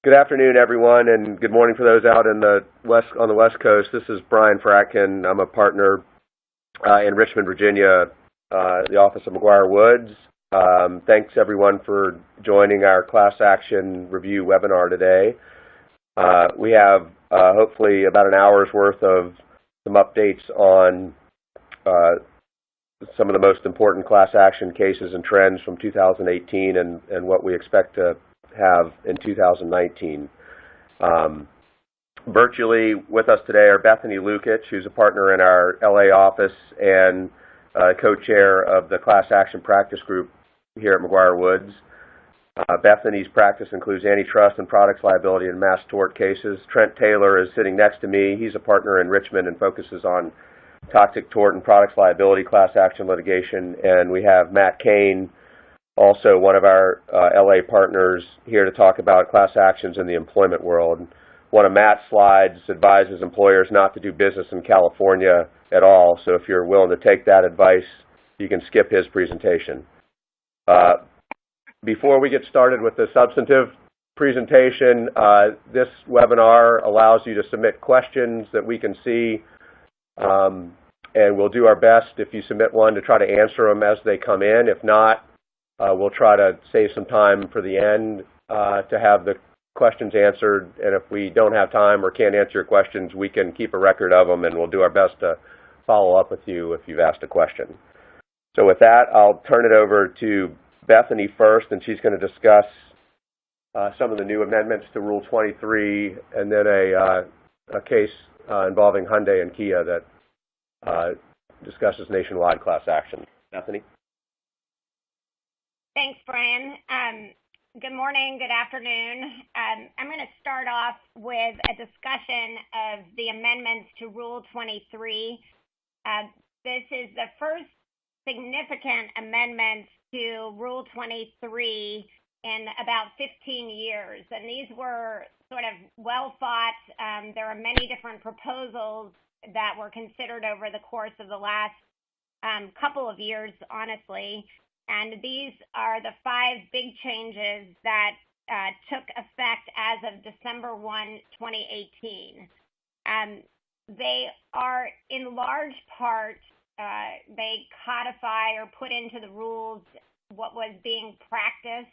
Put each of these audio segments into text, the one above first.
Good afternoon, everyone, and good morning for those out on the West Coast. This is Brian Fratkin. I'm a partner in Richmond, Virginia, the office of McGuire Woods. Thanks, everyone, for joining our class action review webinar today. We have hopefully about an hour's worth of some updates on some of the most important class action cases and trends from 2018 and what we expect to have in 2019. Virtually with us today are Bethany Lukic, who's a partner in our LA office and co-chair of the Class Action Practice Group here at McGuire Woods. Bethany's practice includes antitrust and products liability and mass tort cases. Trent Taylor is sitting next to me. He's a partner in Richmond and focuses on toxic tort and products liability class action litigation. And we have Matt Kane, also one of our LA partners, here to talk about class actions in the employment world. One of Matt's slides advises employers not to do business in California at all, so if you're willing to take that advice, you can skip his presentation. Before we get started with the substantive presentation, this webinar allows you to submit questions that we can see, and we'll do our best, if you submit one, to try to answer them as they come in. If not, we'll try to save some time for the end to have the questions answered, and if we don't have time or can't answer your questions, we can keep a record of them, and we'll do our best to follow up with you if you've asked a question. So with that, I'll turn it over to Bethany first, and she's going to discuss some of the new amendments to Rule 23, and then a case involving Hyundai and Kia that discusses nationwide class action. Bethany? Thanks, Brian. Good morning, good afternoon. I'm going to start off with a discussion of the amendments to Rule 23. This is the first significant amendment to Rule 23 in about 15 years, and these were sort of well thought. There are many different proposals that were considered over the course of the last couple of years, honestly. And these are the 5 big changes that took effect as of December 1, 2018. They are, in large part, they codify or put into the rules what was being practiced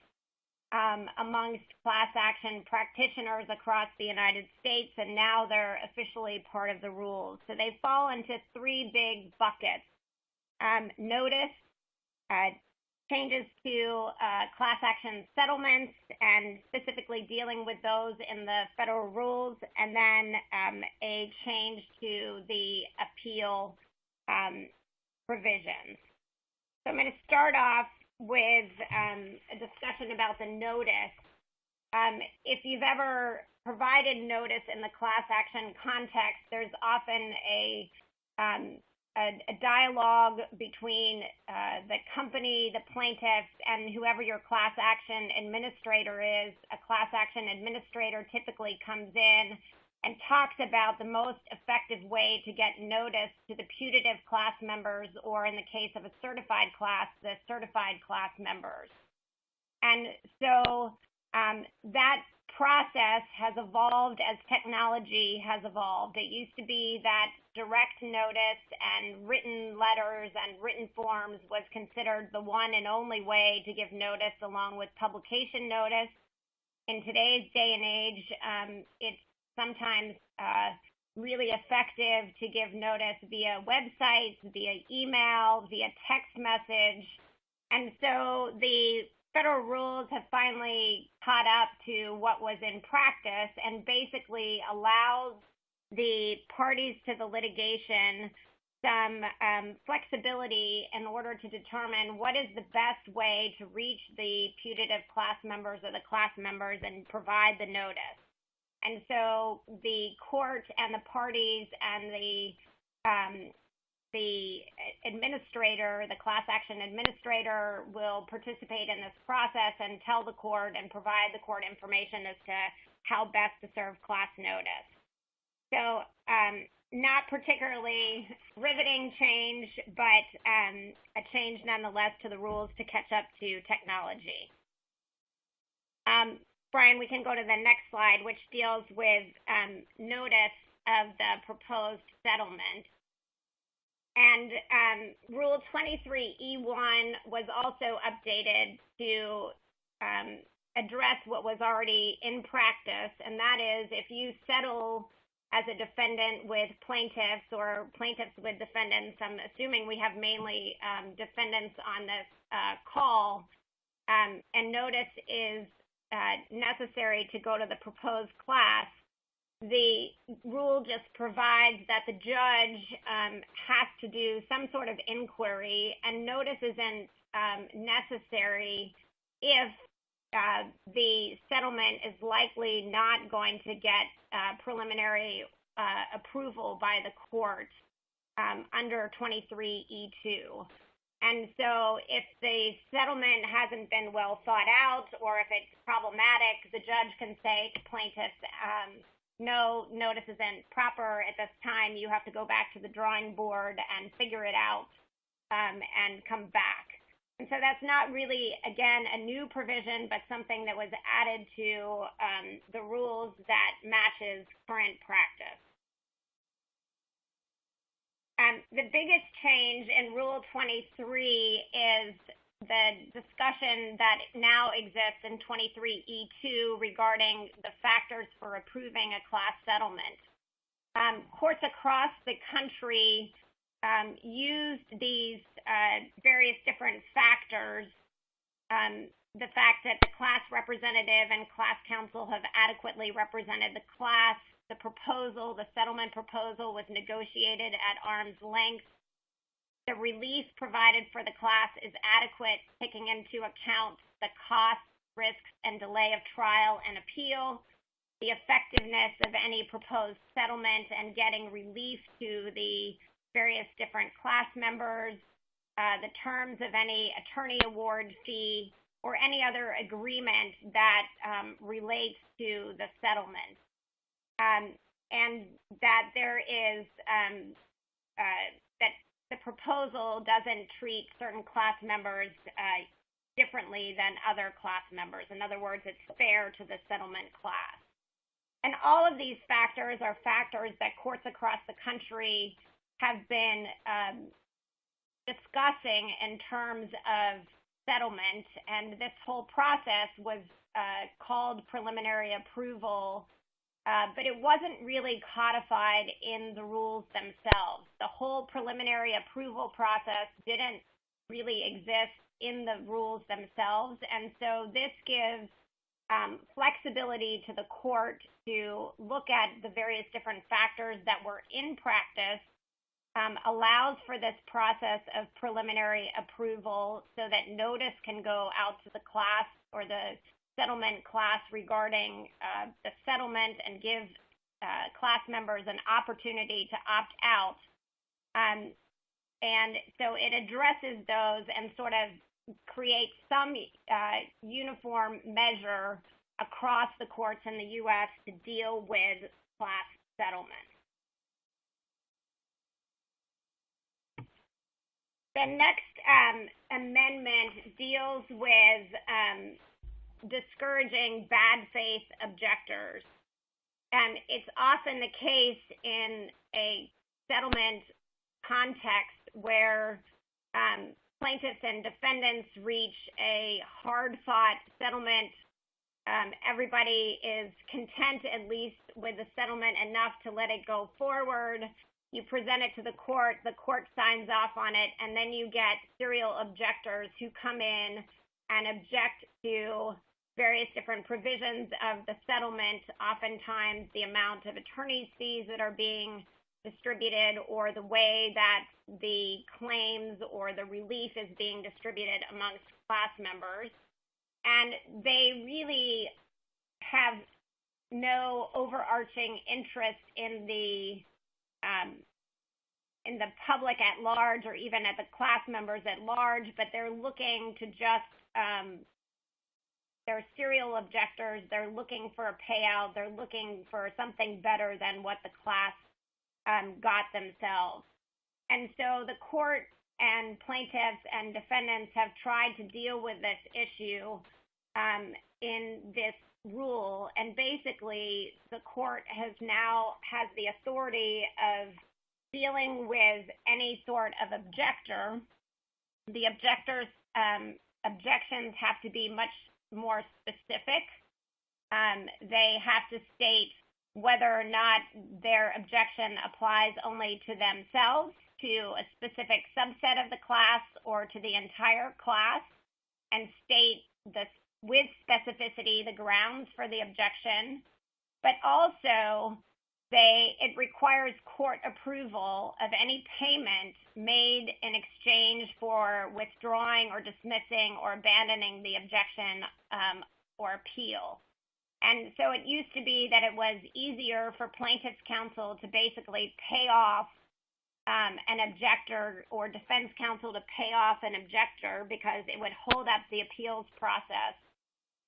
amongst class action practitioners across the United States, and now they're officially part of the rules. So they fall into 3 big buckets. Notice, changes to class action settlements and specifically dealing with those in the federal rules, and then a change to the appeal provisions. So I'm going to start off with a discussion about the notice. If you've ever provided notice in the class action context, there's often a dialogue between the company, the plaintiffs, and whoever your class action administrator is. A class action administrator typically comes in and talks about the most effective way to get notice to the putative class members, or in the case of a certified class, the certified class members. And so that process has evolved as technology has evolved. It used to be that direct notice and written letters and written forms was considered the one and only way to give notice, along with publication notice. In today's day and age, it's sometimes really effective to give notice via websites, via email, via text message. And so the federal rules have finally caught up to what was in practice and basically allows the parties to the litigation some flexibility in order to determine what is the best way to reach the putative class members or the class members and provide the notice. And so the court and the parties and the administrator, the class action administrator, will participate in this process and tell the court and provide the court information as to how best to serve class notice. So not particularly riveting change, but a change nonetheless to the rules to catch up to technology. Brian, we can go to the next slide, which deals with notice of the proposed settlement. And Rule 23E1 was also updated to address what was already in practice, and that is if you settle as a defendant with plaintiffs or plaintiffs with defendants, I'm assuming we have mainly defendants on this call, and notice is necessary to go to the proposed class, the rule just provides that the judge has to do some sort of inquiry, and notice isn't necessary if the settlement is likely not going to get preliminary approval by the court under 23E2. And so if the settlement hasn't been well thought out, or if it's problematic, the judge can say to plaintiffs, no, notice isn't proper at this time. You have to go back to the drawing board and figure it out and come back. And so that's not really, again, a new provision, but something that was added to the rules that matches current practice. The biggest change in Rule 23 is the discussion that now exists in 23E2 regarding the factors for approving a class settlement. Courts across the country used these various different factors, the fact that the class representative and class counsel have adequately represented the class, the proposal, the settlement proposal was negotiated at arm's length, the relief provided for the class is adequate, taking into account the costs, risks, and delay of trial and appeal, the effectiveness of any proposed settlement and getting relief to the various different class members, the terms of any attorney award fee, or any other agreement that relates to the settlement. And that there is, that the proposal doesn't treat certain class members differently than other class members. In other words, it's fair to the settlement class. And all of these factors are factors that courts across the country have been discussing in terms of settlement, and this whole process was called preliminary approval, but it wasn't really codified in the rules themselves. The whole preliminary approval process didn't really exist in the rules themselves, and so this gives flexibility to the court to look at the various different factors that were in practice, allows for this process of preliminary approval so that notice can go out to the class or the settlement class regarding the settlement and give class members an opportunity to opt out. And so it addresses those and sort of creates some uniform measure across the courts in the U.S. to deal with class settlement. The next amendment deals with discouraging bad faith objectors. It's often the case in a settlement context where plaintiffs and defendants reach a hard-fought settlement. Everybody is content, at least, with the settlement enough to let it go forward. You present it to the court signs off on it, and then you get serial objectors who come in and object to various different provisions of the settlement, oftentimes the amount of attorney's fees that are being distributed or the way that the claims or the relief is being distributed amongst class members. And they really have no overarching interest in the public at large or even at the class members at large, but they're looking to just, they're serial objectors, they're looking for a payout, they're looking for something better than what the class got themselves. And so the court and plaintiffs and defendants have tried to deal with this issue in this rule, and basically the court has the authority of dealing with any sort of objector. The objectors' objections have to be much more specific. They have to state whether or not their objection applies only to themselves, to a specific subset of the class, or to the entire class, and state with specificity the grounds for the objection. But also, it requires court approval of any payment made in exchange for withdrawing or dismissing or abandoning the objection or appeal. And so it used to be that it was easier for plaintiff's counsel to basically pay off an objector, or defense counsel to pay off an objector, because it would hold up the appeals process.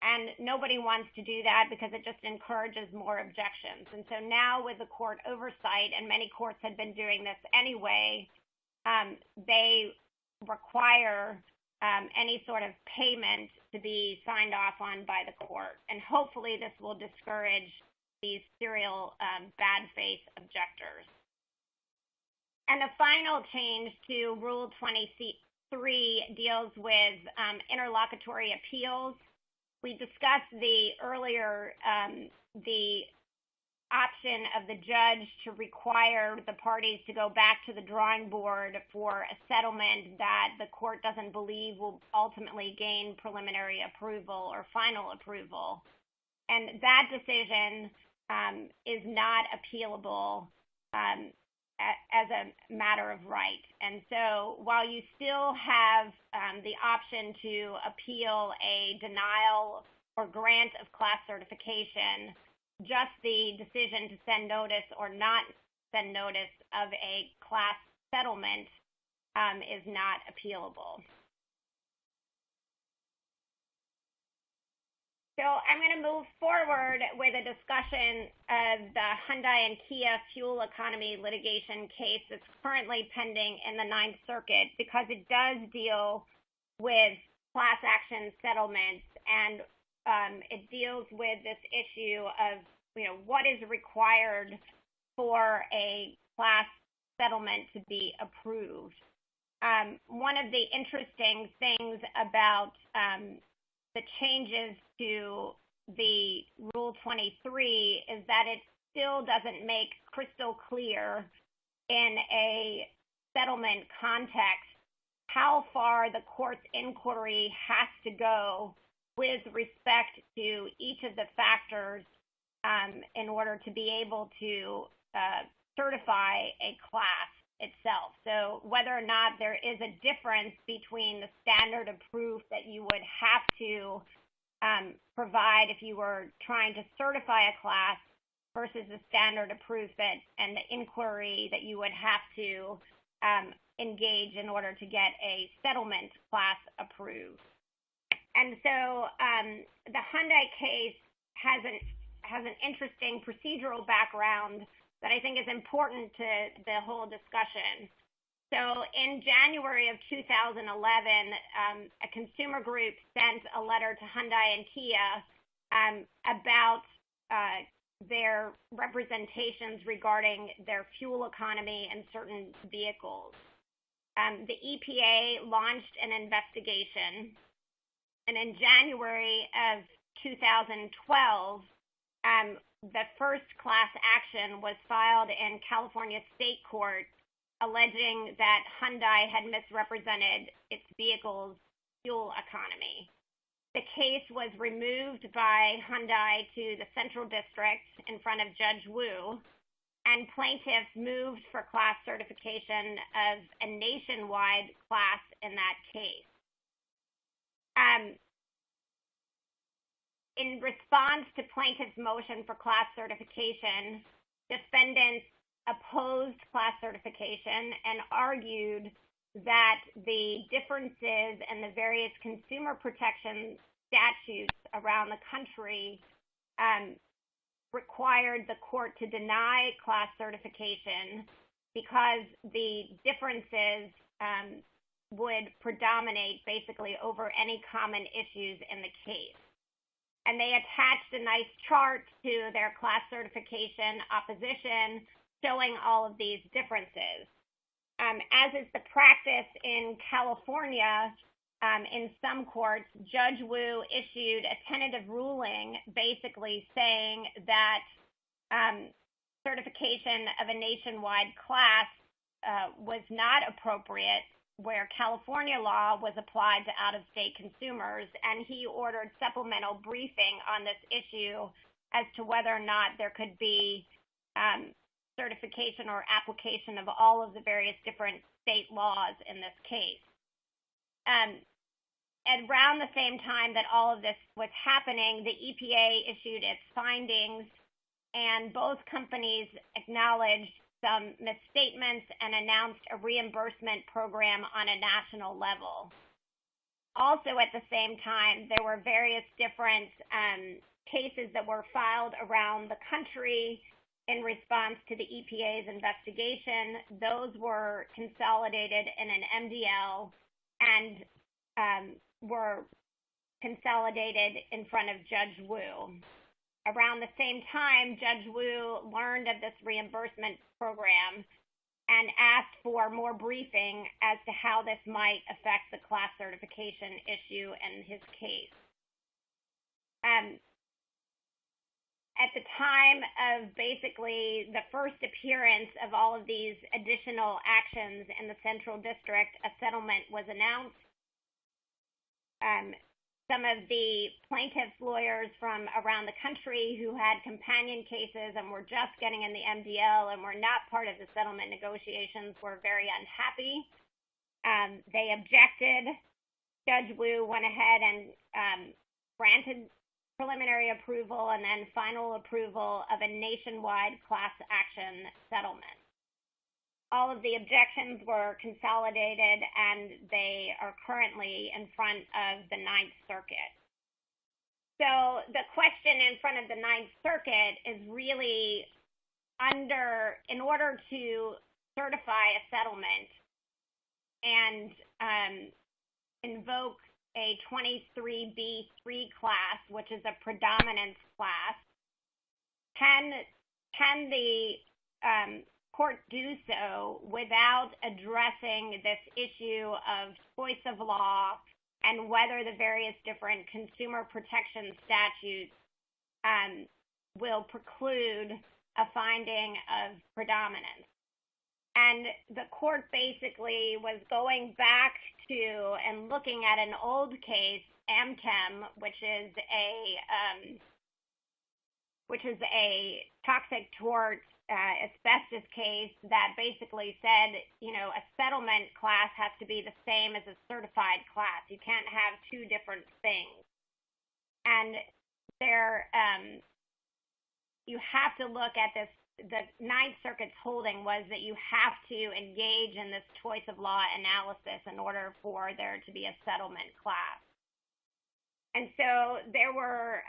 And nobody wants to do that because it just encourages more objections. And so now with the court oversight, and many courts had been doing this anyway, they require any sort of payment to be signed off on by the court. And hopefully this will discourage these serial bad faith objectors. And the final change to Rule 23 deals with interlocutory appeals. We discussed earlier the option of the judge to require the parties to go back to the drawing board for a settlement that the court doesn't believe will ultimately gain preliminary approval or final approval. And that decision is not appealable as a matter of right. And so while you still have the option to appeal a denial or grant of class certification, just the decision to send notice or not send notice of a class settlement is not appealable. So I'm going to move forward with a discussion of the Hyundai and Kia fuel economy litigation case that's currently pending in the Ninth Circuit, because it does deal with class action settlements, and it deals with this issue of, what is required for a class settlement to be approved. One of the interesting things about the changes to the Rule 23 is that it still doesn't make crystal clear in a settlement context how far the court's inquiry has to go with respect to each of the factors in order to be able to certify a class itself. So whether or not there is a difference between the standard of proof that you would have to provide if you were trying to certify a class versus the standard of proof and the inquiry that you would have to engage in order to get a settlement class approved. And so the Hyundai case has an interesting procedural background that I think is important to the whole discussion. So in January of 2011, a consumer group sent a letter to Hyundai and Kia about their representations regarding their fuel economy and certain vehicles. The EPA launched an investigation, and in January of 2012, the first class action was filed in California State Court, alleging that Hyundai had misrepresented its vehicle's fuel economy. The case was removed by Hyundai to the Central District in front of Judge Wu, and plaintiffs moved for class certification of a nationwide class in that case. In response to plaintiffs' motion for class certification, defendants opposed class certification and argued that the differences in the various consumer protection statutes around the country required the court to deny class certification because the differences would predominate basically over any common issues in the case. And they attached a nice chart to their class certification opposition showing all of these differences. As is the practice in California, in some courts, Judge Wu issued a tentative ruling basically saying that certification of a nationwide class was not appropriate, where California law was applied to out-of-state consumers, and he ordered supplemental briefing on this issue as to whether or not there could be certification or application of all of the various different state laws in this case. Around the same time that all of this was happening, the EPA issued its findings, and both companies acknowledged some misstatements and announced a reimbursement program on a national level. Also, at the same time, there were various different cases that were filed around the country in response to the EPA's investigation. Those were consolidated in an MDL and were consolidated in front of Judge Wu. Around the same time, Judge Wu learned of this reimbursement program and asked for more briefing as to how this might affect the class certification issue in his case. At the time of basically the first appearance of all of these additional actions in the Central District, a settlement was announced. Some of the plaintiffs' lawyers from around the country who had companion cases and were just getting in the MDL and were not part of the settlement negotiations were very unhappy. They objected. Judge Wu went ahead and granted preliminary approval and then final approval of a nationwide class action settlement. All of the objections were consolidated, and they are currently in front of the Ninth Circuit. So the question in front of the Ninth Circuit is really in order to certify a settlement and invoke a 23B3 class, which is a predominance class, can the court do so without addressing this issue of choice of law and whether the various different consumer protection statutes will preclude a finding of predominance. And the court basically was going back to and looking at an old case, AmChem, which is a toxic tort asbestos case that basically said, a settlement class has to be the same as a certified class. You can't have two different things. And you have to look at this. The Ninth Circuit's holding was that you have to engage in this choice of law analysis in order for there to be a settlement class. And so there were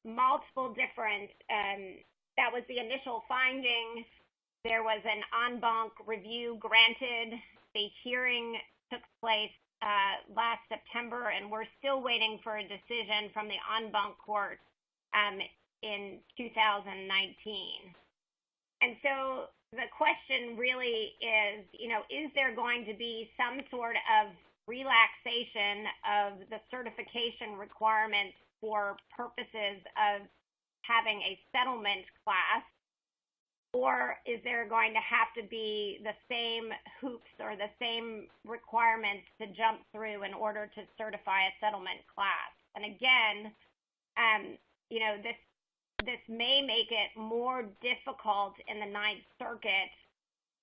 multiple different, that was the initial finding. There was an en banc review granted. The hearing took place last September, and we're still waiting for a decision from the en banc court in 2019. And so the question really is there going to be some sort of relaxation of the certification requirements for purposes of having a settlement class, or is there going to have to be the same hoops or the same requirements to jump through in order to certify a settlement class? And again, this may make it more difficult in the Ninth Circuit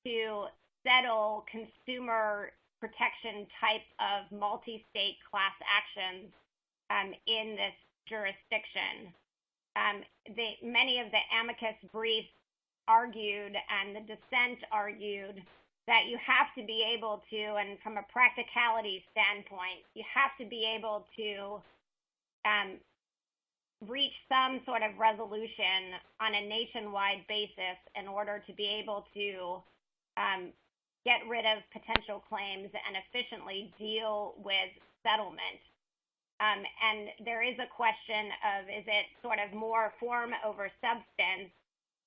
to settle consumer protection type of multi-state class actions in this jurisdiction. Many of the amicus briefs argued and the dissent argued that you have to be able to, and from a practicality standpoint, you have to be able to reach some sort of resolution on a nationwide basis in order to be able to get rid of potential claims and efficiently deal with settlement. And there is a question of, is it sort of more form over substance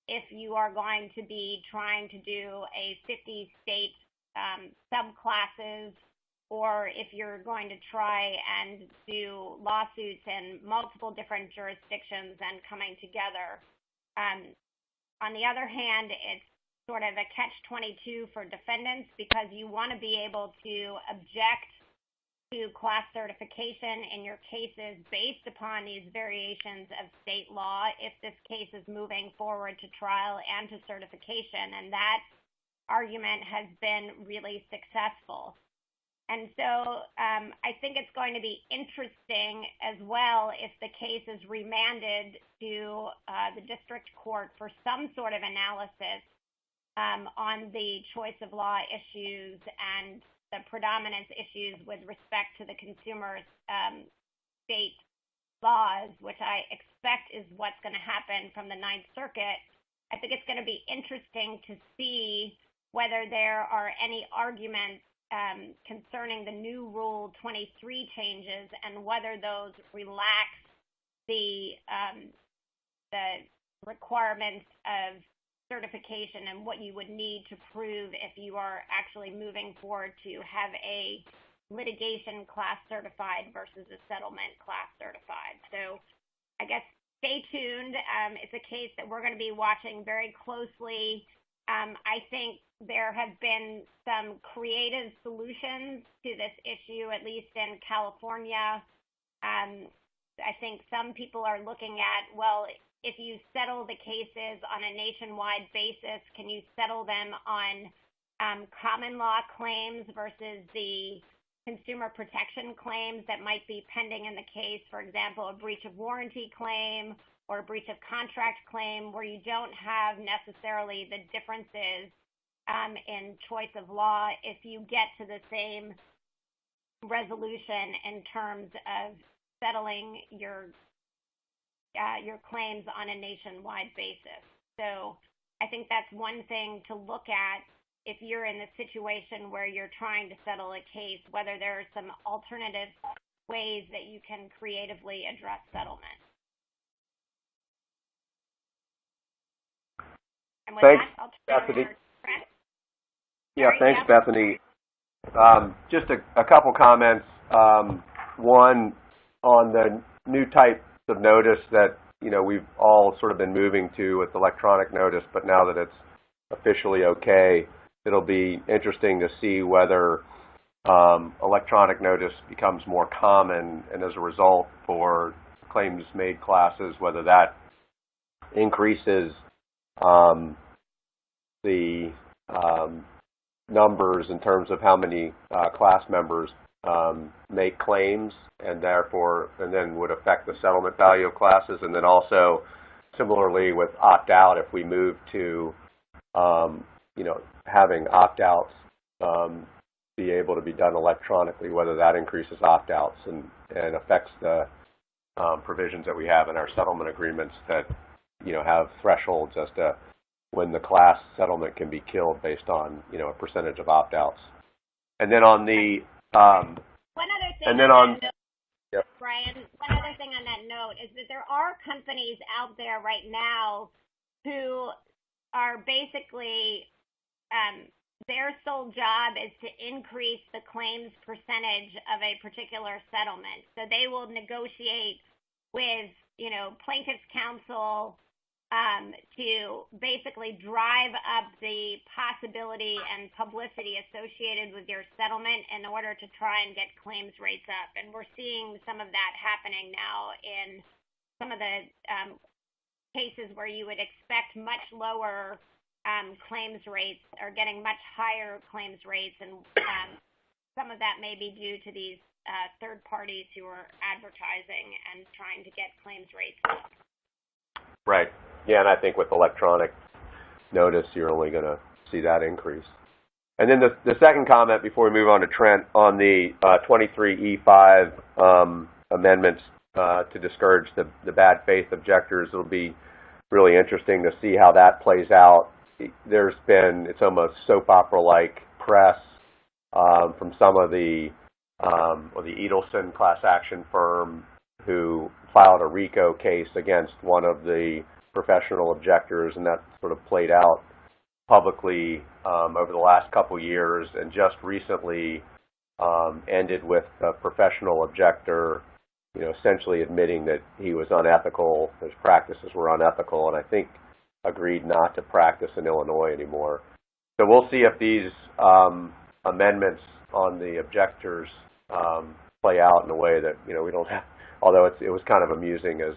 if you are going to be trying to do a 50-state subclasses, or if you're going to try and do lawsuits in multiple different jurisdictions and coming together. On the other hand, it's sort of a catch-22 for defendants because you want to be able to object to class certification in your cases based upon these variations of state law if this case is moving forward to trial and to certification. And that argument has been really successful. And so I think it's going to be interesting as well if the case is remanded to the district court for some sort of analysis on the choice of law issues and the predominance issues with respect to the consumer state laws, which I expect is what's going to happen from the Ninth Circuit. I think it's going to be interesting to see whether there are any arguments concerning the new Rule 23 changes and whether those relax the requirements of certification and what you would need to prove if you are actually moving forward to have a litigation class certified versus a settlement class certified. So I guess stay tuned. It's a case that we're going to be watching very closely. I think there have been some creative solutions to this issue, at least in California. I think some people are looking at, well, if you settle the cases on a nationwide basis, can you settle them on common law claims versus the consumer protection claims that might be pending in the case? For example, a breach of warranty claim or a breach of contract claim where you don't have necessarily the differences in choice of law if you get to the same resolution in terms of settling your claims on a nationwide basis. So I think that's one thing to look at if you're in the situation where you're trying to settle a case, whether there are some alternative ways that you can creatively address settlement. And with Thanks, that, I'll turn it Bethany. over to Brett. Yeah, thanks, Bethany. Just a couple comments. One, on the new types of notice that we've all sort of been moving to with electronic notice, but now that it's officially okay, it'll be interesting to see whether electronic notice becomes more common, and as a result for claims made classes, whether that increases the numbers in terms of how many class members make claims, and then would affect the settlement value of classes. And then also similarly with opt-out, if we move to having opt-outs be able to be done electronically, whether that increases opt-outs and affects the provisions that we have in our settlement agreements that have thresholds as to when the class settlement can be killed based on a percentage of opt-outs. And then on the one other thing, yep. Brian, one other thing on that note is that there are companies out there right now who are basically their sole job is to increase the claims percentage of a particular settlement. So they will negotiate with plaintiff's counsel to basically drive up the possibility and publicity associated with your settlement in order to try and get claims rates up. And we're seeing some of that happening now in some of the cases where you would expect much lower claims rates or getting much higher claims rates. And some of that may be due to these third parties who are advertising and trying to get claims rates up. Right. Yeah, and I think with electronic notice, you're only going to see that increase. And then the second comment before we move on to Trent on the 23E5 amendments to discourage the bad faith objectors, it'll be really interesting to see how that plays out. It's almost soap opera-like press from some of the or the Edelson class action firm, who filed a RICO case against one of the professional objectors, and that sort of played out publicly over the last couple years, and just recently ended with a professional objector, essentially admitting that he was unethical, his practices were unethical, and I think agreed not to practice in Illinois anymore. So we'll see if these amendments on the objectors play out in a way that, we don't have, although it was kind of amusing as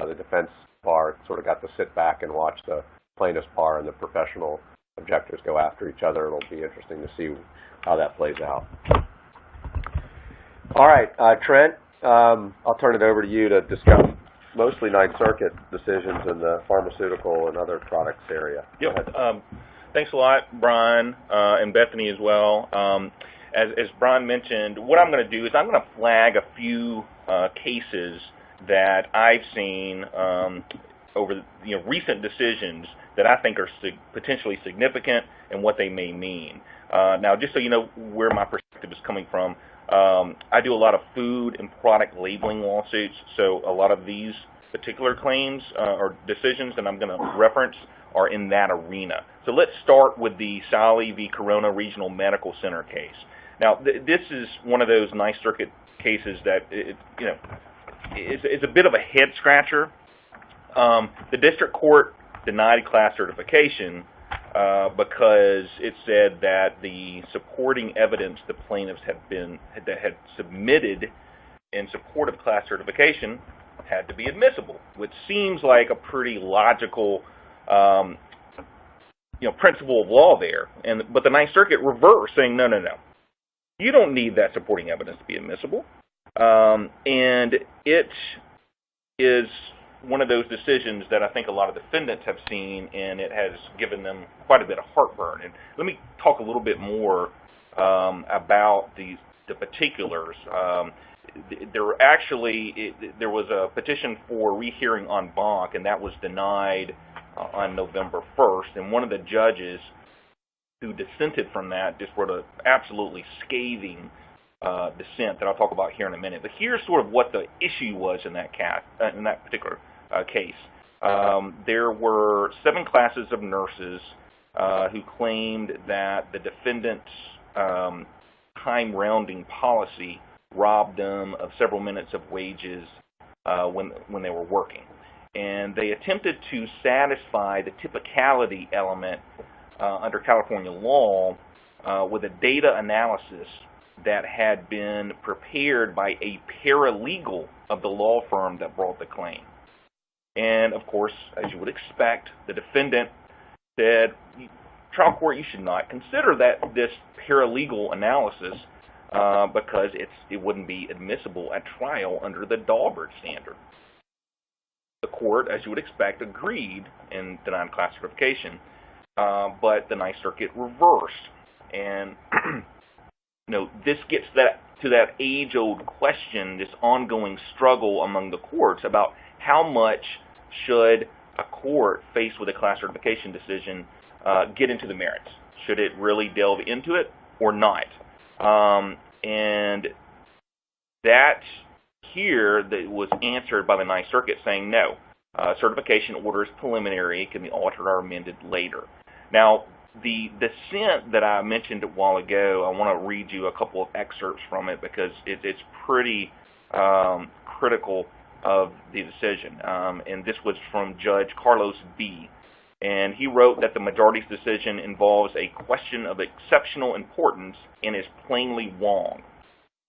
the defense bar sort of got to sit back and watch the plaintiff's bar and the professional objectors go after each other. It'll be interesting to see how that plays out. All right, Trent, I'll turn it over to you to discuss mostly Ninth Circuit decisions in the pharmaceutical and other products area. Yep. Thanks a lot, Brian, and Bethany as well. As Brian mentioned, what I'm going to do is I'm going to flag a few cases that I've seen over recent decisions that I think are potentially significant and what they may mean. Now, just so you know where my perspective is coming from, I do a lot of food and product labeling lawsuits, so a lot of these particular claims or decisions that I'm going to reference are in that arena. So let's start with the Sally v. Corona Regional Medical Center case. Now, this is one of those Ninth Circuit cases that it's a bit of a head scratcher. The district court denied class certification because it said that the supporting evidence the plaintiffs had submitted in support of class certification had to be admissible, which seems like a pretty logical principle of law there. But the Ninth Circuit reversed, saying no, you don't need that supporting evidence to be admissible. And it is one of those decisions that I think a lot of defendants have seen, and it has given them quite a bit of heartburn. And let me talk a little bit more about the particulars. There was a petition for rehearing en banc, and that was denied on November 1st. And one of the judges who dissented from that just wrote an absolutely scathing dissent that I'll talk about here in a minute. But here's sort of what the issue was in that particular case. There were 7 classes of nurses who claimed that the defendant's time rounding policy robbed them of several minutes of wages when they were working. And they attempted to satisfy the typicality element under California law with a data analysis that had been prepared by a paralegal of the law firm that brought the claim. And of course, as you would expect, the defendant said, trial court, you should not consider this paralegal analysis because it wouldn't be admissible at trial under the Daubert standard. The court, as you would expect, agreed and denied class certification, but the Ninth Circuit reversed. And this gets to that age-old question, this ongoing struggle among the courts about how much should a court faced with a class certification decision get into the merits. Should it really delve into it or not? And that here that was answered by the Ninth Circuit saying no. Certification order is preliminary, it can be altered or amended later. Now, the dissent that I mentioned a while ago, I want to read you a couple of excerpts from it because it's pretty critical of the decision. And this was from Judge Carlos B. And he wrote that the majority's decision involves a question of exceptional importance and is plainly wrong.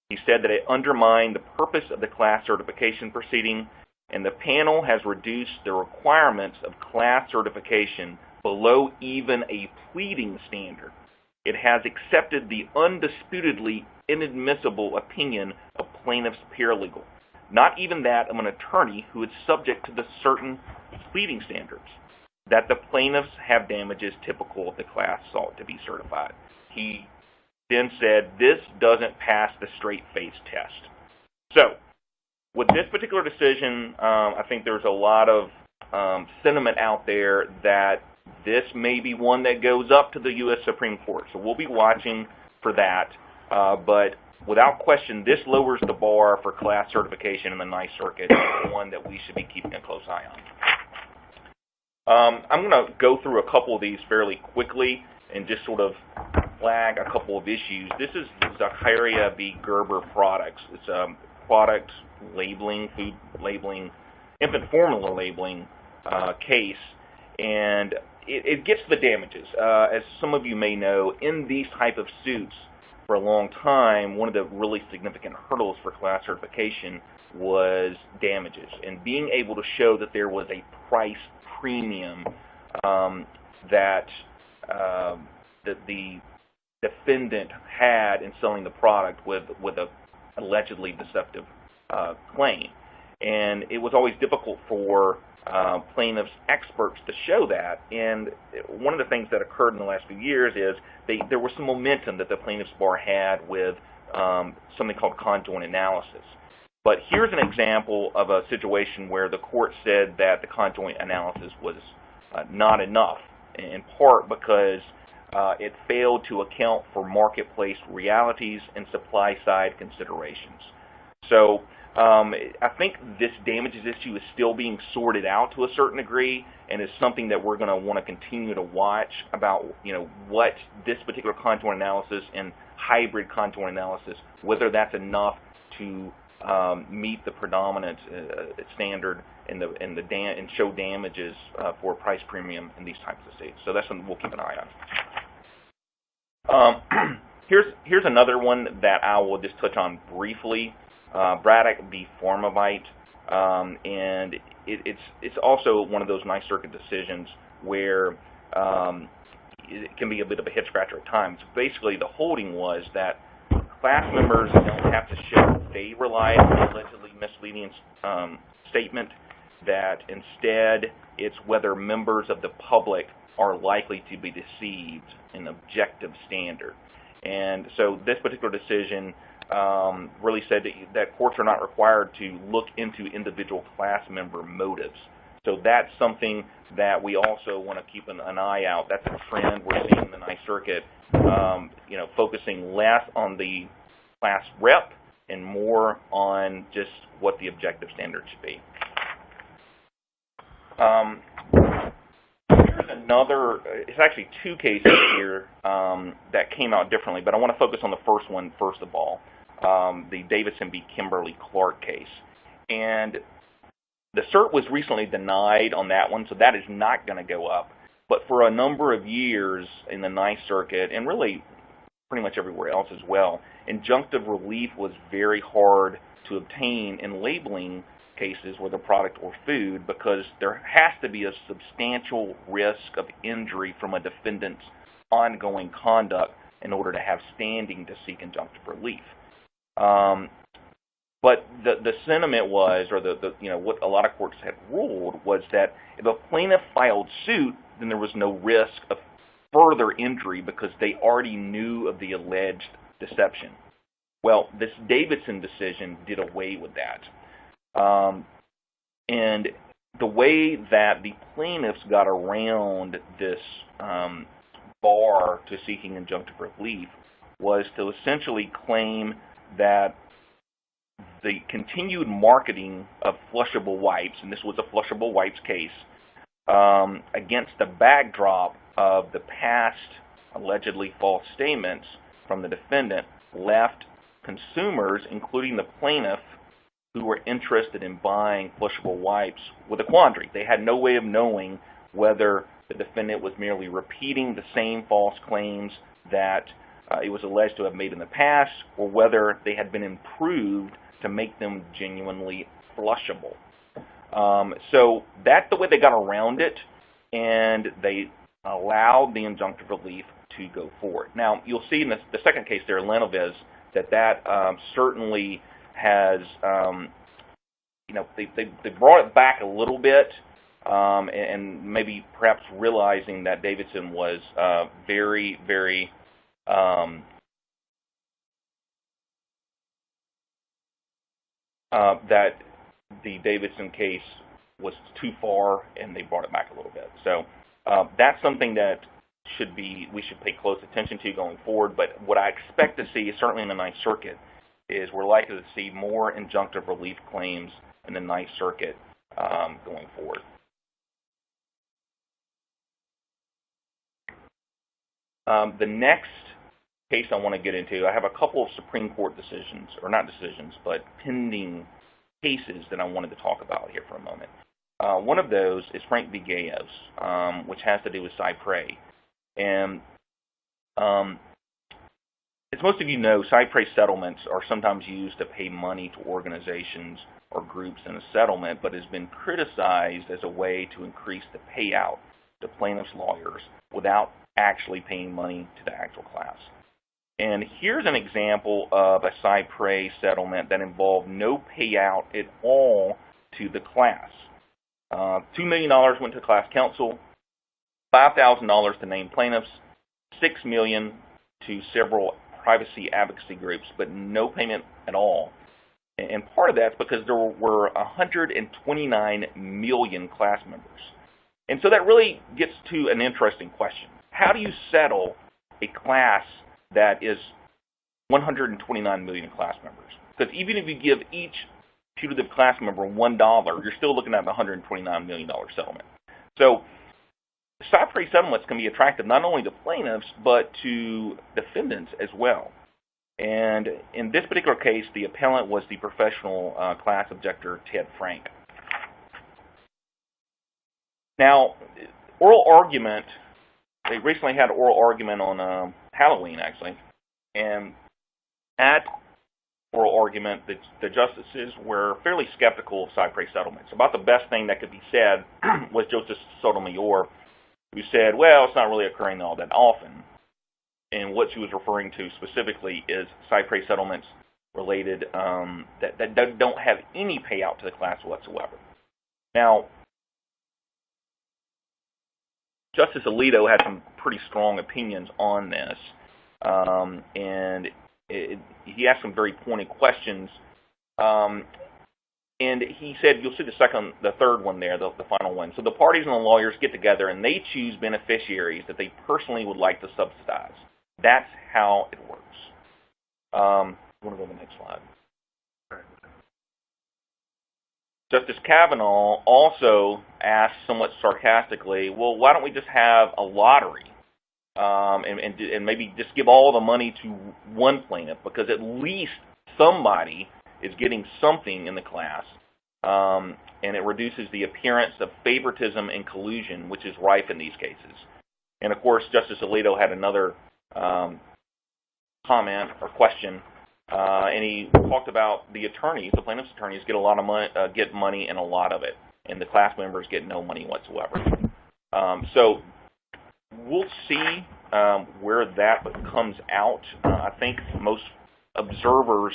He said that it undermined the purpose of the class certification proceeding, and the panel has reduced the requirements of class certification below even a pleading standard. It has accepted the undisputedly inadmissible opinion of plaintiff's paralegal, not even that of an attorney who is subject to the certain pleading standards, that the plaintiffs have damages typical of the class sought to be certified. He then said, this doesn't pass the straight face test. So, with this particular decision, I think there's a lot of sentiment out there that this may be one that goes up to the U.S. Supreme Court. So we'll be watching for that. But without question, this lowers the bar for class certification in the Ninth Circuit. It's one that we should be keeping a close eye on. I'm going to go through a couple of these fairly quickly and just sort of flag a couple of issues. This is Zaccaria v. Gerber Products. It's a product labeling, food labeling, infant formula labeling case, and it gets to the damages. As some of you may know, in these type of suits, for a long time, one of the really significant hurdles for class certification was damages, and being able to show that there was a price premium that the defendant had in selling the product with a allegedly deceptive claim. And it was always difficult for plaintiffs' experts to show that. And one of the things that occurred in the last few years is there was some momentum that the plaintiffs' bar had with something called conjoint analysis. But here's an example of a situation where the court said that the conjoint analysis was not enough, in part because it failed to account for marketplace realities and supply-side considerations. So I think this damages issue is still being sorted out to a certain degree, and is something that we're going to want to continue to watch about, what this particular conjoint analysis and hybrid conjoint analysis, whether that's enough to meet the predominant standard and show damages for a price premium in these types of states. So that's something we'll keep an eye on. Here's another one that I will just touch on briefly. Braddock V. Pharmavite, and it's also one of those Ninth Circuit decisions where it can be a bit of a head scratcher at times. Basically, the holding was that class members don't have to show they relied on the allegedly misleading statement, that instead it's whether members of the public are likely to be deceived, an objective standard. And so this particular decision really said that courts are not required to look into individual class member motives. So that's something that we also want to keep an eye out. That's a trend we're seeing in the Ninth Circuit, focusing less on the class rep and more on just what the objective standard should be. Here's another, it's actually two cases here that came out differently, but I want to focus on the first one first of all, the Davidson v. Kimberly-Clark case. And the cert was recently denied on that one, so that is not going to go up. But for a number of years in the Ninth Circuit, and really pretty much everywhere else as well, injunctive relief was very hard to obtain in labeling cases, whether product or food, because there has to be a substantial risk of injury from a defendant's ongoing conduct in order to have standing to seek injunctive relief. But the sentiment was, or what a lot of courts had ruled, was that if a plaintiff filed suit, then there was no risk of further injury because they already knew of the alleged deception. Well, this Davidson decision did away with that. And the way that the plaintiffs got around this bar to seeking injunctive relief was to essentially claim that the continued marketing of flushable wipes, and this was a flushable wipes case, against the backdrop of the past allegedly false statements from the defendant, left consumers, including the plaintiff, who were interested in buying flushable wipes with a quandary. They had no way of knowing whether the defendant was merely repeating the same false claims that it was alleged to have made in the past, or whether they had been improved to make them genuinely flushable. So that's the way they got around it, and they allowed the injunctive relief to go forward. Now, you'll see in the second case there, Lenovis, that certainly has, they brought it back a little bit, and maybe perhaps realizing that Davidson was very, very that the Davidson case was too far, and they brought it back a little bit. So that's something that we should pay close attention to going forward. But what I expect to see, certainly in the Ninth Circuit, is we're likely to see more injunctive relief claims in the Ninth Circuit going forward. The next case I want to get into, I have a couple of Supreme Court decisions, or not decisions, but pending cases that I wanted to talk about here for a moment. One of those is Frank v. Gayos, which has to do with cypre. And as most of you know, cypre settlements are sometimes used to pay money to organizations or groups in a settlement, but has been criticized as a way to increase the payout to plaintiffs' lawyers without actually paying money to the actual class. And here's an example of a cypre settlement that involved no payout at all to the class. $2 million went to class counsel, $5,000 to named plaintiffs, $6 million to several privacy advocacy groups, but no payment at all. And part of that's because there were 129 million class members. And so that really gets to an interesting question. How do you settle a class that is 129 million class members? Because even if you give each putative class member $1, you're still looking at a $129 million settlement. So cypre settlements can be attractive not only to plaintiffs, but to defendants as well. And in this particular case, the appellant was the professional class objector, Ted Frank. Now, oral argument, they recently had an oral argument on Halloween, actually. And at oral argument, the justices were fairly skeptical of cypre settlements. About the best thing that could be said was Justice Sotomayor, who said, well, it's not really occurring all that often. And what she was referring to specifically is cypre settlements related that don't have any payout to the class whatsoever. Now, Justice Alito had some pretty strong opinions on this, and he asked some very pointed questions. And he said, you'll see the third one there, the final one. So the parties and the lawyers get together and they choose beneficiaries that they personally would like to subsidize. That's how it works. I want to go to the next slide. Justice Kavanaugh also asked somewhat sarcastically, well, why don't we just have a lottery and maybe just give all the money to one plaintiff, because at least somebody is getting something in the class, and it reduces the appearance of favoritism and collusion, which is rife in these cases. And of course, Justice Alito had another comment or question, and he talked about the attorneys, the plaintiff's attorneys, get a lot of money, get money and a lot of it, and the class members get no money whatsoever. So we'll see where that comes out. I think most observers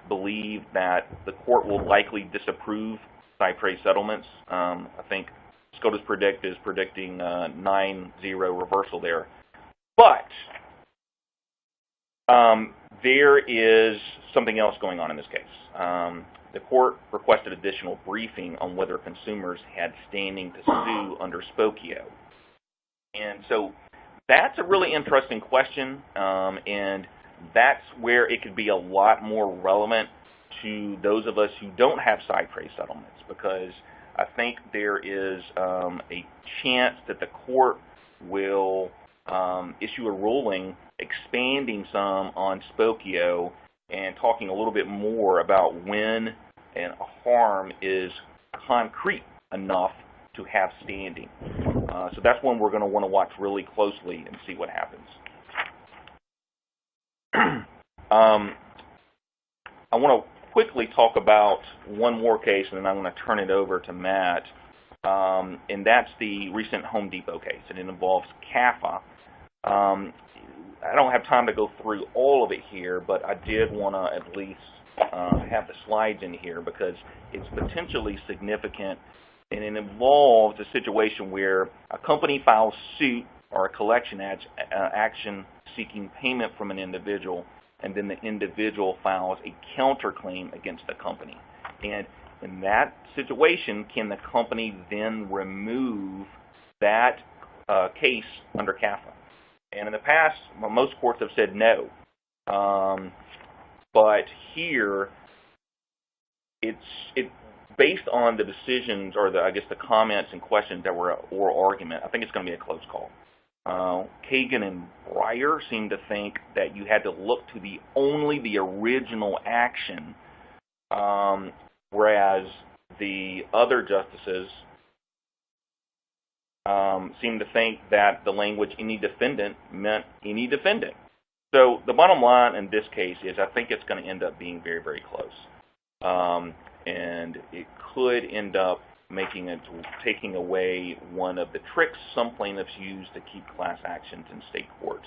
believe that the court will likely disapprove cypre settlements. I think SCOTUS Predict is predicting 9-0 reversal there. But there is something else going on in this case. The court requested additional briefing on whether consumers had standing to sue under Spokio. And so that's a really interesting question, and that's where it could be a lot more relevant to those of us who don't have cypre settlements, because I think there is a chance that the court will issue a ruling expanding some on Spokio and talking a little bit more about when a harm is concrete enough to have standing. So that's one we're going to want to watch really closely and see what happens. I want to quickly talk about one more case, and then I'm going to turn it over to Matt. And that's the recent Home Depot case, and it involves CAFA. I don't have time to go through all of it here, but I did want to at least have the slides in here because it's potentially significant, and it involves a situation where a company files suit or a collection action seeking payment from an individual, and then the individual files a counterclaim against the company. And in that situation, can the company then remove that case under CAFA? And in the past, most courts have said no. but here it's based on the decisions or the comments and questions that were oral argument. I think it's going to be a close call. Kagan and Breyer seem to think that you had to look to only the original action, whereas the other justices seem to think that the language "any defendant" meant any defendant. So the bottom line in this case is I think it's going to end up being very, very close. And it could end up taking away one of the tricks some plaintiffs use to keep class actions in state courts.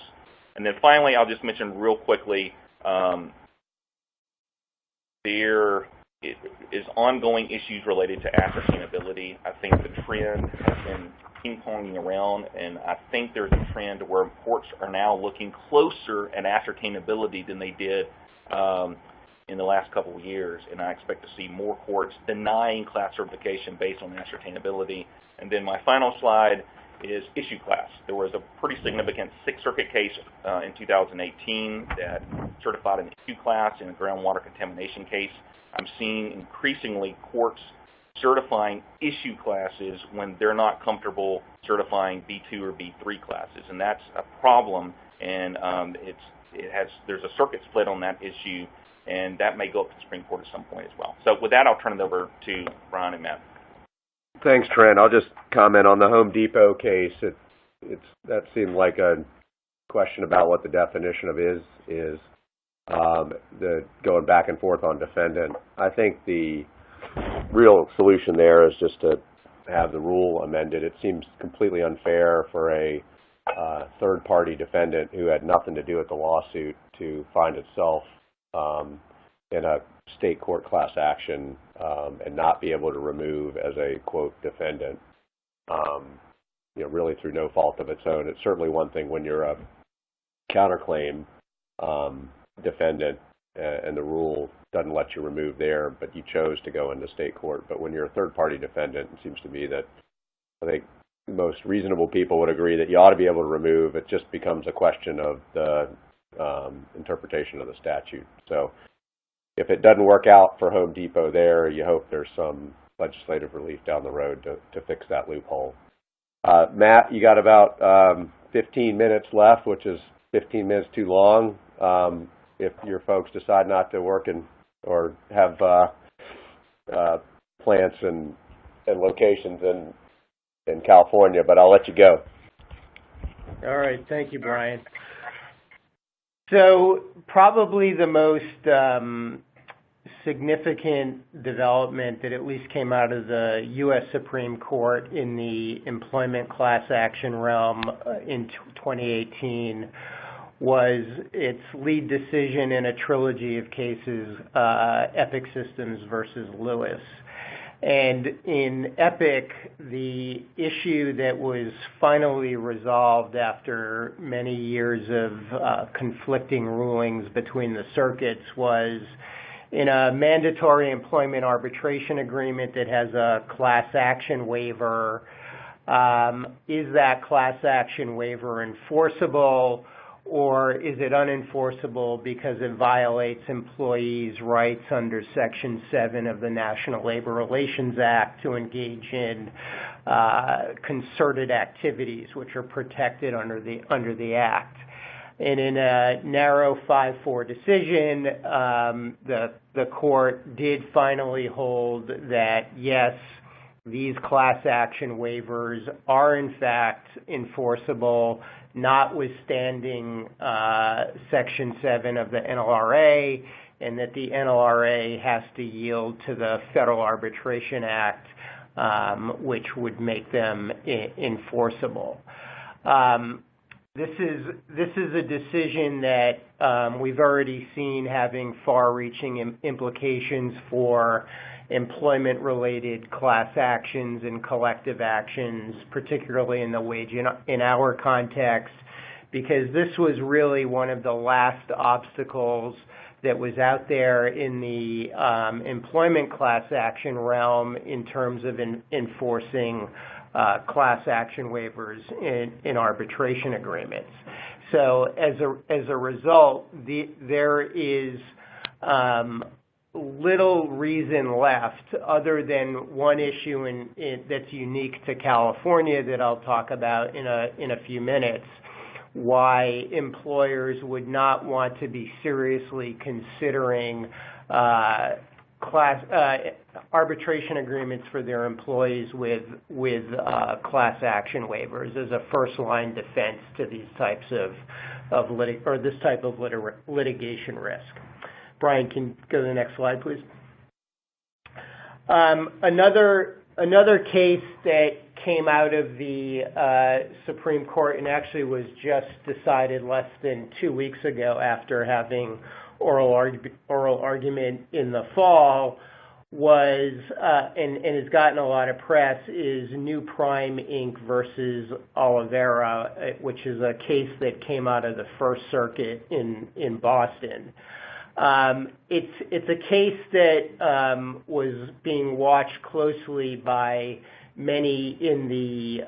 And then finally, I'll just mention real quickly, there is ongoing issues related to ascertainability. I think the trend has been ping-ponging around, and I think there's a trend where courts are now looking closer at ascertainability than they did in the last couple of years, and I expect to see more courts denying class certification based on ascertainability. And then my final slide is issue class. There was a pretty significant Sixth Circuit case in 2018 that certified an issue class in a groundwater contamination case. I'm seeing increasingly courts certifying issue classes when they're not comfortable certifying B2 or B3 classes, and that's a problem. And there's a circuit split on that issue, and that may go up to the Supreme Court at some point as well. So with that, I'll turn it over to Brian and Matt. Thanks, Trent. I'll just comment on the Home Depot case. That seemed like a question about what the definition of is the going back and forth on defendant. I think the real solution there is just to have the rule amended. It seems completely unfair for a third-party defendant who had nothing to do with the lawsuit to find itself in a state court class action and not be able to remove as a, quote, defendant, really through no fault of its own. It's certainly one thing when you're a counterclaim defendant and the rule doesn't let you remove there, but you chose to go into state court. But when you're a third-party defendant, it seems to me that I think most reasonable people would agree that you ought to be able to remove. It just becomes a question of the interpretation of the statute. So if it doesn't work out for Home Depot there, you hope there's some legislative relief down the road to fix that loophole. Matt, you got about 15 minutes left, which is 15 minutes too long. If your folks decide not to work or have plants and locations in California, but I'll let you go. All right, thank you, Brian. So probably the most significant development that at least came out of the U.S. Supreme Court in the employment class action realm in 2018 was its lead decision in a trilogy of cases, Epic Systems versus Lewis. And in Epic, the issue that was finally resolved after many years of conflicting rulings between the circuits was in a mandatory employment arbitration agreement that has a class action waiver. Is that class action waiver enforceable, or is it unenforceable because it violates employees' rights under Section 7 of the National Labor Relations Act to engage in concerted activities which are protected under the Act? And in a narrow 5-4 decision, the court did finally hold that, yes, these class action waivers are in fact enforceable, notwithstanding Section 7 of the NLRA, and that the NLRA has to yield to the Federal Arbitration Act, which would make them enforceable. This is a decision that we've already seen having far-reaching implications for employment-related class actions and collective actions, particularly in the wage in our context, because this was really one of the last obstacles that was out there in the employment class action realm in terms of enforcing class action waivers in arbitration agreements. So as a result, there is little reason left other than one issue that's unique to California that I'll talk about in a few minutes, why employers would not want to be seriously considering arbitration agreements for their employees with class action waivers as a first-line defense to these types this type of litigation risk. Brian, can you go to the next slide, please? Another case that came out of the Supreme Court and actually was just decided less than 2 weeks ago after having oral argument in the fall was, and has gotten a lot of press, is New Prime Inc. versus Oliveira, which is a case that came out of the First Circuit in Boston. It's a case that was being watched closely by many in the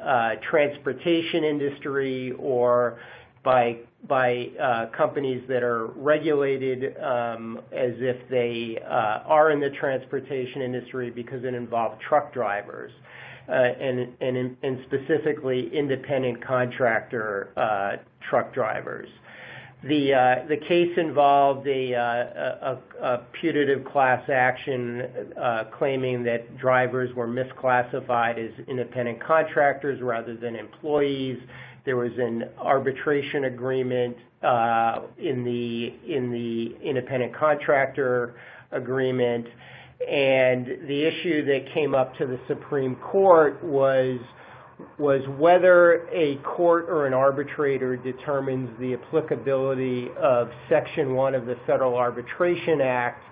transportation industry or by companies that are regulated as if they are in the transportation industry because it involved truck drivers and specifically independent contractor truck drivers. The case involved a putative class action claiming that drivers were misclassified as independent contractors rather than employees. There was an arbitration agreement in the independent contractor agreement, and the issue that came up to the Supreme Court was whether a court or an arbitrator determines the applicability of Section 1 of the Federal Arbitration Act,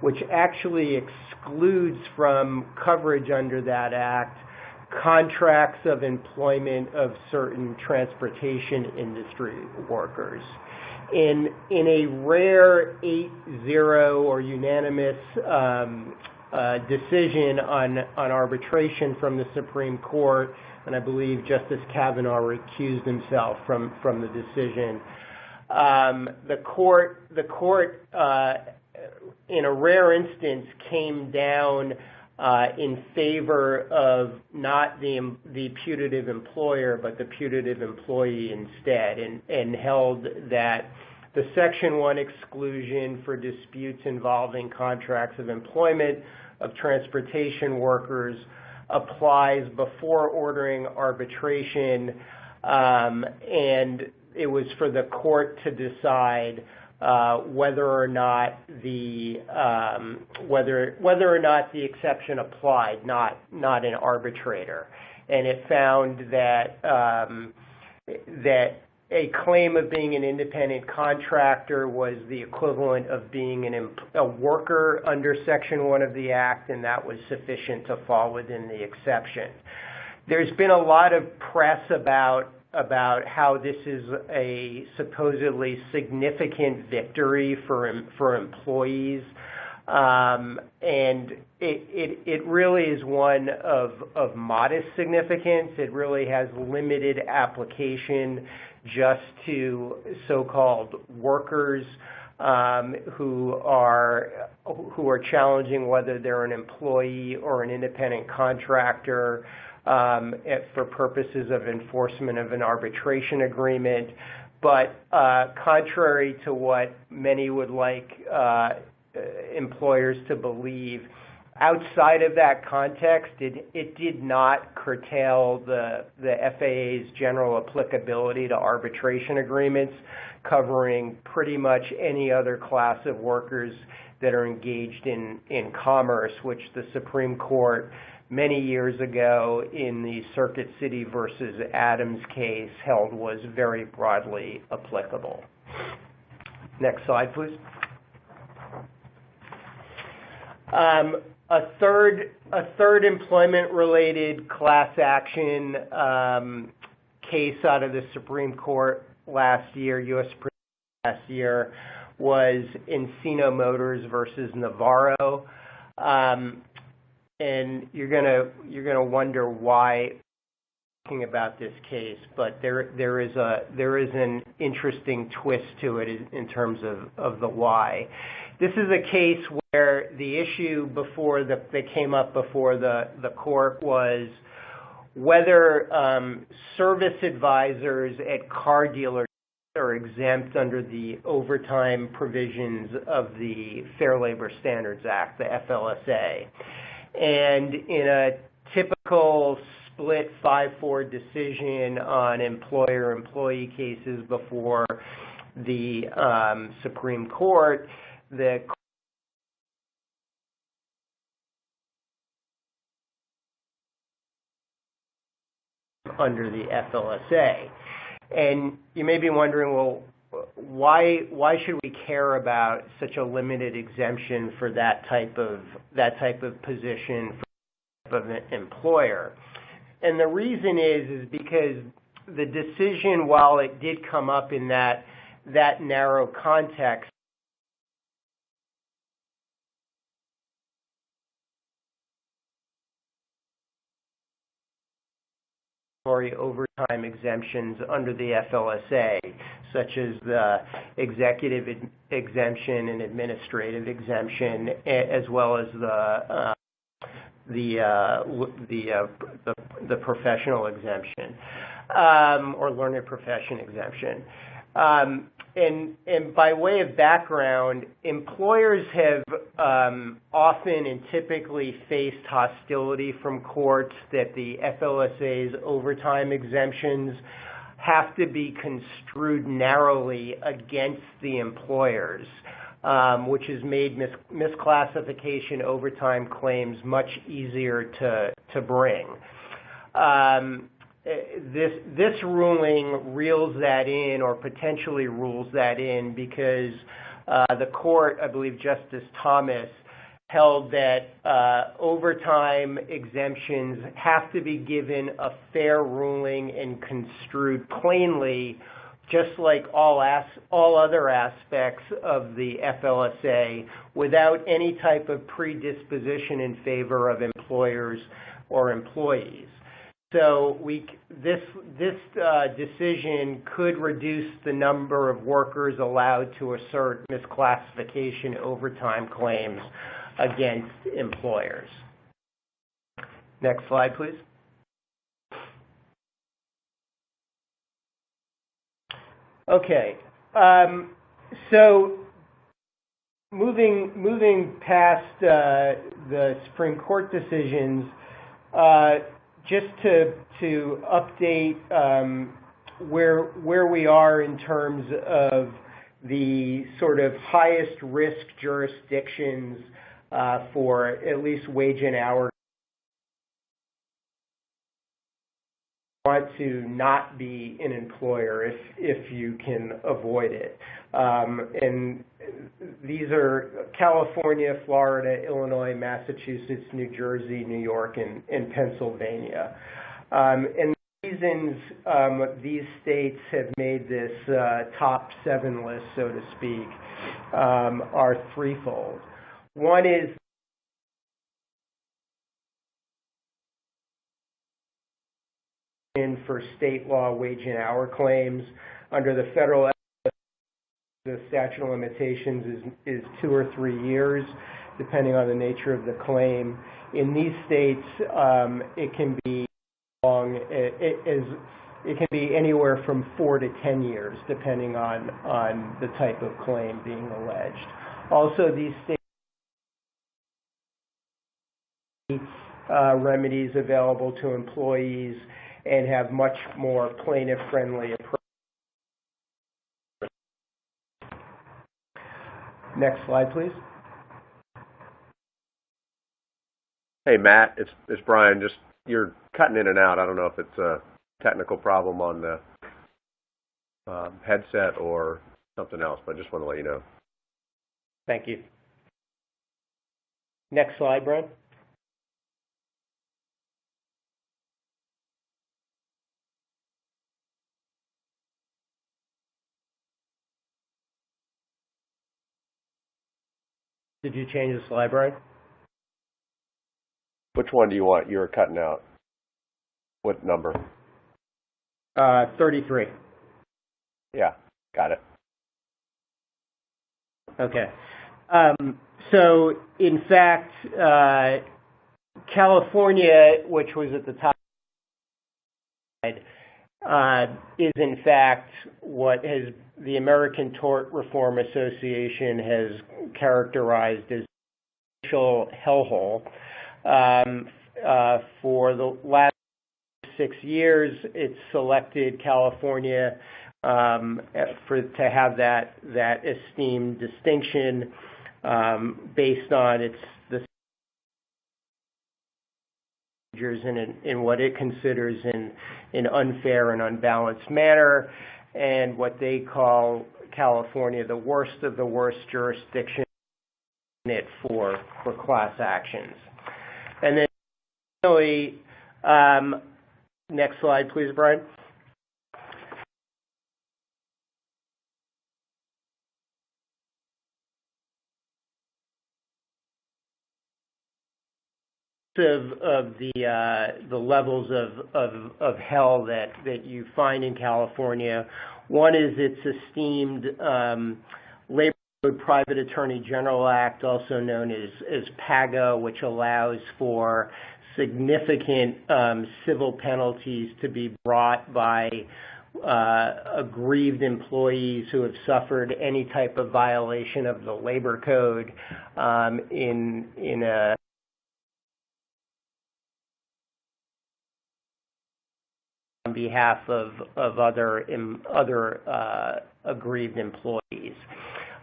which actually excludes from coverage under that act contracts of employment of certain transportation industry workers. In a rare 8-0 or unanimous decision on arbitration from the Supreme Court, and I believe Justice Kavanaugh recused himself from the decision, the court in a rare instance came down in favor of not the putative employer but the putative employee instead, and held that the Section 1 exclusion for disputes involving contracts of employment of transportation workers applies before ordering arbitration, and it was for the court to decide whether or not the exception applied, not an arbitrator. And it found that that a claim of being an independent contractor was the equivalent of being a worker under Section 1 of the Act, and that was sufficient to fall within the exception. There's been a lot of press about how this is a supposedly significant victory for employees, and it really is one of modest significance. It really has limited application just to so-called workers who are challenging whether they're an employee or an independent contractor for purposes of enforcement of an arbitration agreement. But contrary to what many would like employers to believe, outside of that context, it did not curtail the FAA's general applicability to arbitration agreements covering pretty much any other class of workers that are engaged in commerce, which the Supreme Court many years ago in the Circuit City versus Adams case held was very broadly applicable. Next slide, please. A third employment-related class action case out of the Supreme Court last year, U.S. Supreme Court last year, was Encino Motors versus Navarro, and you're gonna wonder why I'm talking about this case, but there is an interesting twist to it in terms of the why. This is a case where the issue that came up before the court was whether service advisors at car dealers are exempt under the overtime provisions of the Fair Labor Standards Act, the FLSA. And in a typical split 5-4 decision on employer-employee cases before the Supreme Court, the under the FLSA. And you may be wondering, well, why should we care about such a limited exemption for that type of position for an employer? And the reason is because the decision, while it did come up in that narrow context, overtime exemptions under the FLSA, such as the executive exemption and administrative exemption, as well as the professional exemption or learned profession exemption. And by way of background, employers have often and typically faced hostility from courts that the FLSA's overtime exemptions have to be construed narrowly against the employers, which has made misclassification overtime claims much easier to bring. This ruling reels that in, or potentially rules that in, because the court, I believe Justice Thomas, held that overtime exemptions have to be given a fair ruling and construed plainly, just like all other aspects of the FLSA, without any type of predisposition in favor of employers or employees. So this decision could reduce the number of workers allowed to assert misclassification overtime claims against employers. Next slide, please. Okay, so moving past the Supreme Court decisions, just to update where we are in terms of the sort of highest risk jurisdictions for at least wage and hour. Want to not be an employer if you can avoid it. And these are California, Florida, Illinois, Massachusetts, New Jersey, New York, and Pennsylvania. And the reasons these states have made this top 7 list, so to speak, are threefold. One is for state law wage and hour claims. Under the federal, the statute of limitations is 2 or 3 years, depending on the nature of the claim. In these states, it can be long. It can be anywhere from 4 to 10 years, depending on the type of claim being alleged. Also, these states remedies available to employees and have much more plaintiff-friendly approach. Next slide, please. Hey, Matt, it's Brian. Just you're cutting in and out. I don't know if it's a technical problem on the headset or something else, but I just want to let you know. Thank you. Next slide, Brian. Did you change the slide, Brian? Which one do you want? You're cutting out. What number? 33. Yeah, got it. Okay. So, in fact, California, which was at the top, is in fact what the American Tort Reform Association has characterized as a social hellhole. For the last 6 years, it's selected California to have that esteemed distinction based on the procedures in what it considers an unfair and unbalanced manner, and what they call California the worst of the worst jurisdiction for class actions. And then finally, next slide, please, Brian. Of the levels of hell that you find in California. One is its esteemed Labor Code Private Attorney General Act, also known as PAGA, which allows for significant civil penalties to be brought by aggrieved employees who have suffered any type of violation of the Labor Code in a on behalf of other aggrieved employees.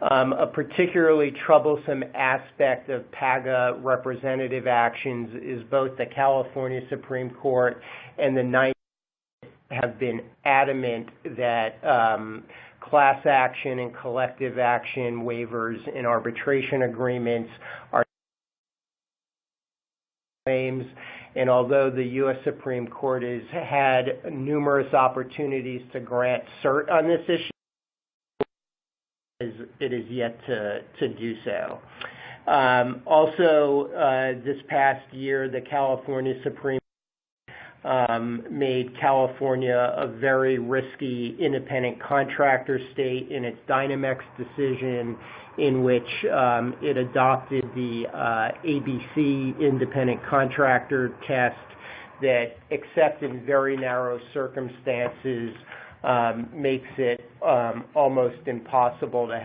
A particularly troublesome aspect of PAGA representative actions is both the California Supreme Court and the Ninth have been adamant that class action and collective action waivers in arbitration agreements are claims. And although the U.S. Supreme Court has had numerous opportunities to grant cert on this issue, it is yet to do so. Also, this past year, the California Supreme Court made California a very risky independent contractor state in its Dynamex decision, in which it adopted the ABC independent contractor test that, except in very narrow circumstances, makes it almost impossible to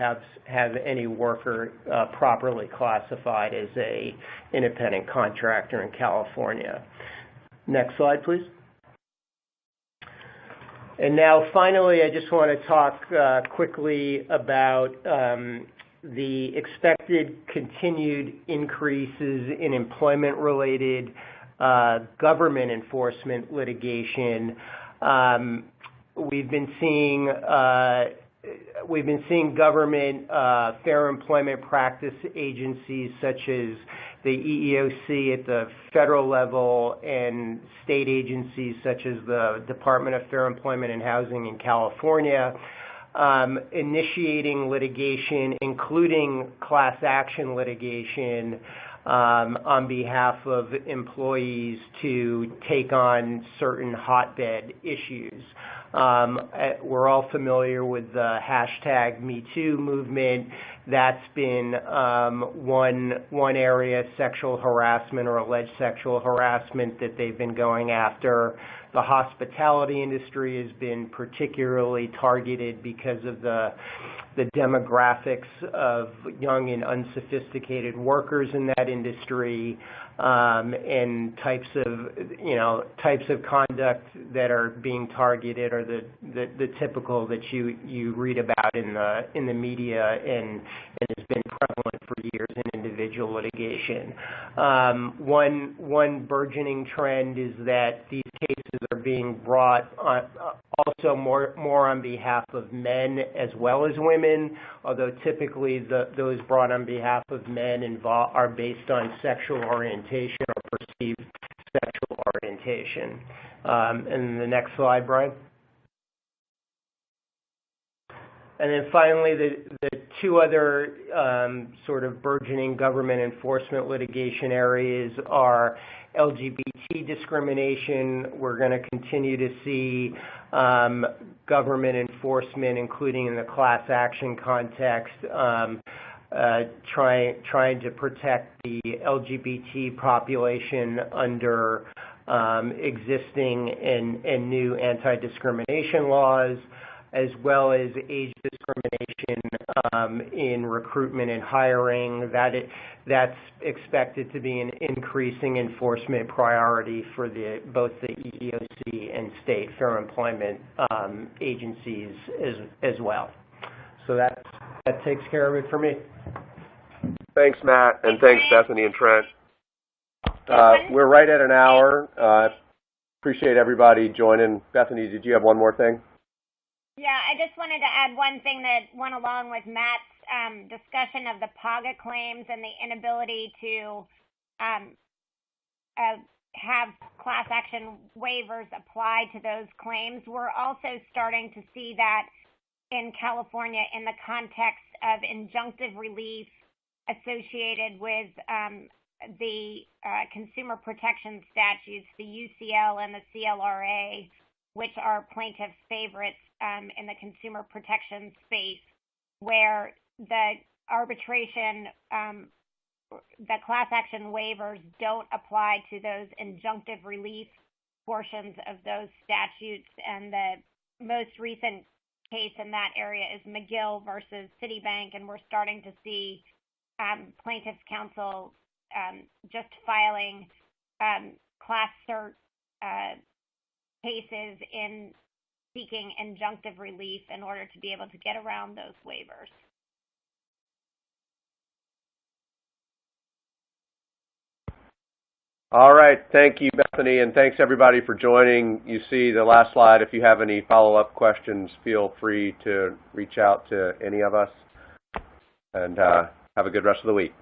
have any worker properly classified as a independent contractor in California. Next slide, please. And now, finally, I just want to talk quickly about the expected continued increases in employment-related government enforcement litigation. We've been seeing government fair employment practice agencies such as the EEOC at the federal level and state agencies such as the Department of Fair Employment and Housing in California initiating litigation, including class action litigation, on behalf of employees to take on certain hotbed issues. We're all familiar with the hashtag #MeToo movement. That's been one area, sexual harassment or alleged sexual harassment, that they've been going after. The hospitality industry has been particularly targeted because of the demographics of young and unsophisticated workers in that industry, and types of conduct that are being targeted are the typical that you read about in the media and has been prevalent for years in individual litigation. One burgeoning trend is that these cases are being brought on, also more on behalf of men as well as women, although typically those brought on behalf of men are based on sexual orientation or perceived sexual orientation. And the next slide, Brian. And then finally, the two other sort of burgeoning government enforcement litigation areas are LGBT discrimination. We're going to continue to see government enforcement, including in the class action context, trying to protect the LGBT population under existing and new anti-discrimination laws, as well as age discrimination in recruitment and hiring. That's expected to be an increasing enforcement priority for both the EEOC and state fair employment agencies as well. So that takes care of it for me. Thanks, Matt, and thanks, Bethany and Trent. We're right at an hour. Appreciate everybody joining. Bethany, did you have one more thing? Yeah, I just wanted to add one thing that went along with Matt's discussion of the PAGA claims and the inability to have class action waivers apply to those claims. We're also starting to see that in California in the context of injunctive relief associated with the consumer protection statutes, the UCL and the CLRA, which are plaintiffs' favorites in the consumer protection space, where the arbitration, the class action waivers don't apply to those injunctive relief portions of those statutes. And the most recent case in that area is McGill versus Citibank, and we're starting to see plaintiffs' counsel just filing class cert cases in seeking injunctive relief in order to be able to get around those waivers. All right. Thank you, Bethany, and thanks everybody for joining. You see the last slide. If you have any follow-up questions, feel free to reach out to any of us, and have a good rest of the week.